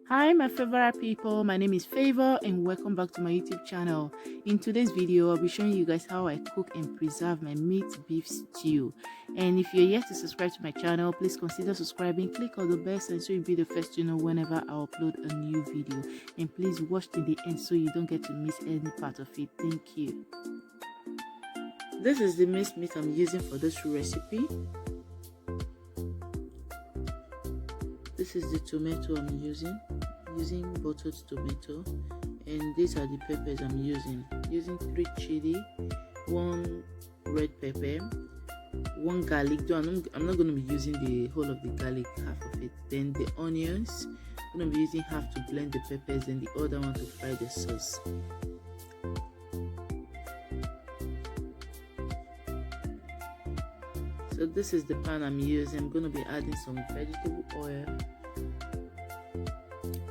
Hi my favorite people, my name is Favor and welcome back to my YouTube channel. In today's video I'll be showing you guys how I cook and preserve my meat beef stew. And if you're yet to subscribe to my channel, please consider subscribing, click on the bell and so you'll be the first to know whenever I upload a new video. And please watch till the end so you don't get to miss any part of it. Thank you. This is the minced meat I'm using for this recipe. This is the tomato I'm using buttered tomato, and these are the peppers I'm using 3 chili, 1 red pepper, 1 garlic. Though I'm not going to be using the whole of the garlic, half of it. Then the onions, I'm going to be using half to blend the peppers and the other one to fry the sauce. So this is the pan I'm using. I'm going to be adding some vegetable oil.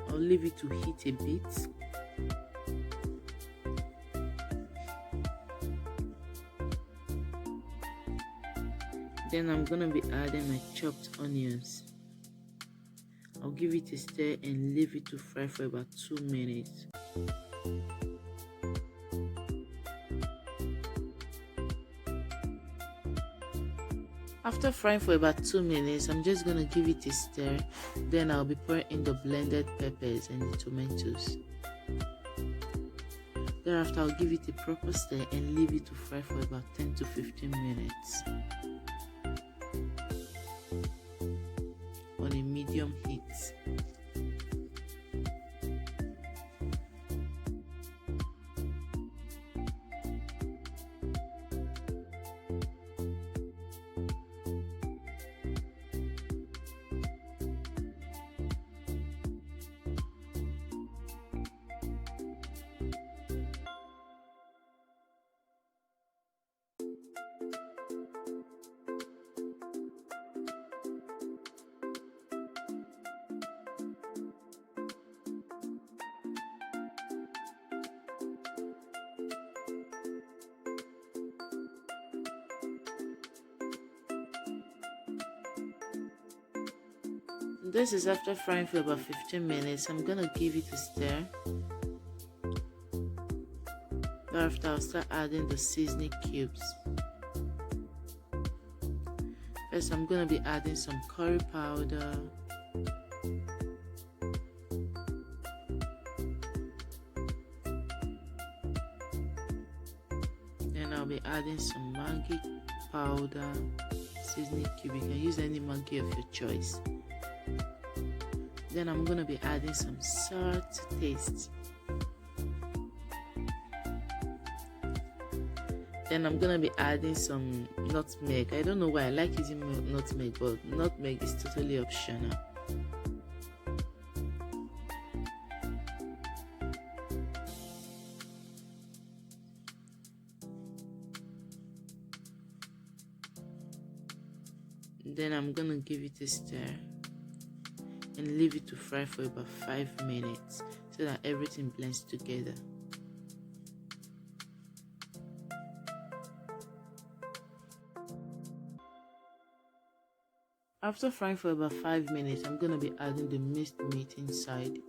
I'll leave it to heat a bit. Then I'm going to be adding my chopped onions. I'll give it a stir and leave it to fry for about 2 minutes. After frying for about 2 minutes, I'm just going to give it a stir. Then I'll be pouring in the blended peppers and the tomatoes. Thereafter, I'll give it a proper stir and leave it to fry for about 10 to 15 minutes on a medium heat. This is after frying for about 15 minutes. I'm gonna give it a stir. Thereafter, I'll start adding the seasoning cubes. First, I'm gonna be adding some curry powder, then I'll be adding some Maggi powder, seasoning cube. You can use any Maggi of your choice. Then I'm going to be adding some salt to taste. Then I'm going to be adding some nutmeg. I don't know why I like using nutmeg, but nutmeg is totally optional. Then I'm going to give it a stir and leave it to fry for about 5 minutes so that everything blends together. After frying for about 5 minutes, I'm going to be adding the minced meat inside.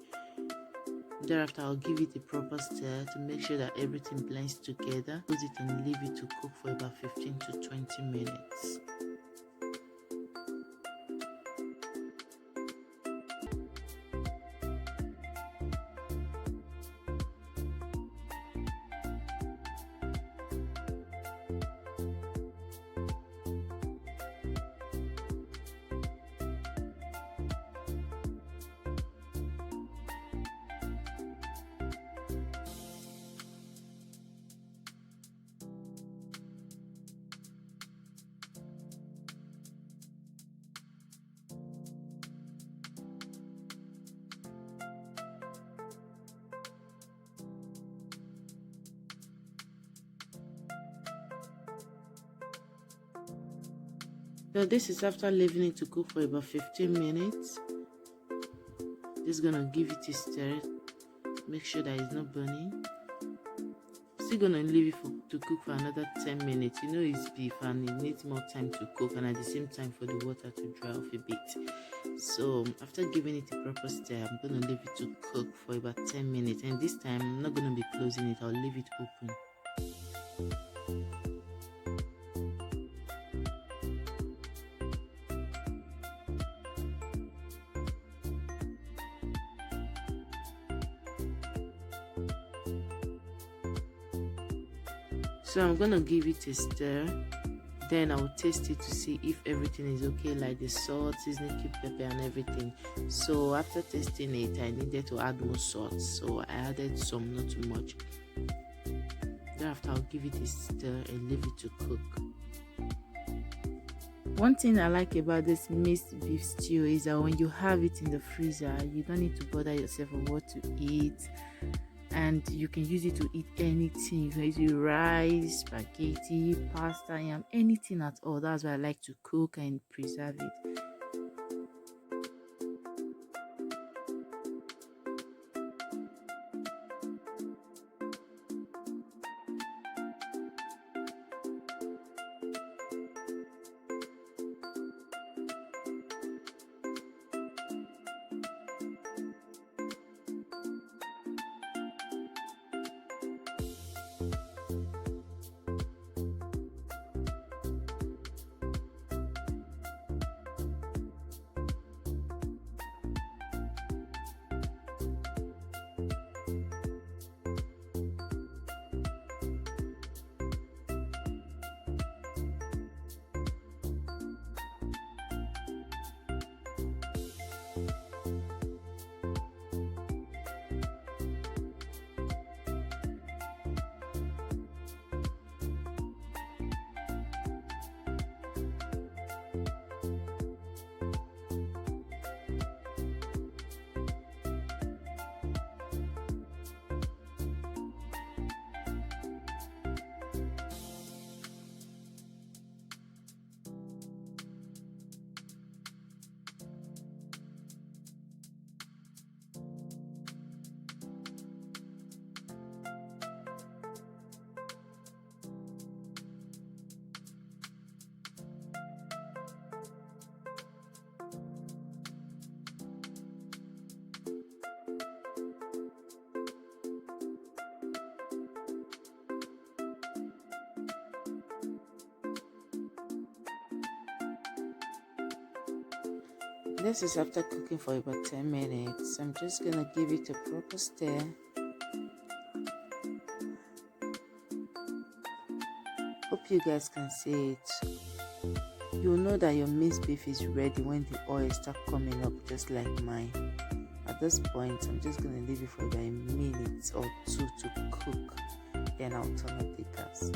Thereafter, I'll give it a proper stir to make sure that everything blends together. Close it and leave it to cook for about 15 to 20 minutes. So this is after leaving it to cook for about 15 minutes. Just gonna give it a stir, make sure that it's not burning. Still gonna leave it to cook for another 10 minutes. It's beef and it needs more time to cook, and at the same time for the water to dry off a bit. So after giving it a proper stir, I'm going to leave it to cook for about 10 minutes, and this time I'm not going to be closing it, I'll leave it open. So I'm gonna give it a stir, then I'll taste it to see if everything is okay, like the salt, seasoning, cube pepper and everything. So after tasting it, I needed to add more salt, so I added some, not too much. Thereafter I'll give it a stir and leave it to cook. One thing I like about this minced beef stew is that when you have it in the freezer, you don't need to bother yourself on what to eat, and you can use it to eat anything. You can use it rice, spaghetti, pasta, yam, anything at all. That's why I like to cook and preserve it. This is after cooking for about 10 minutes. I'm just gonna give it a proper stir. Hope you guys can see it. You'll know that your minced beef is ready when the oil starts coming up, just like mine. At this point, I'm just gonna leave it for about a minute or two to cook. Then I'll turn up the gas.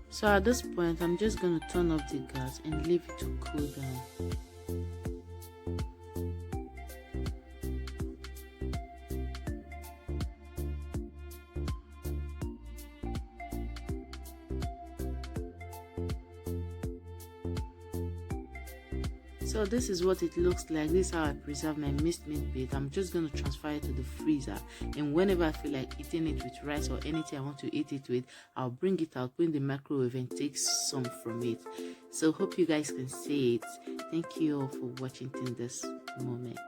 So at this point, I'm just going to turn off the gas and leave it to cool down. So this is what it looks like. This is how I preserve my minced meat bit. I'm just going to transfer it to the freezer, and whenever I feel like eating it with rice or anything I want to eat it with, I'll bring it out, put in the microwave and take some from it. So hope you guys can see it. Thank you all for watching till this moment.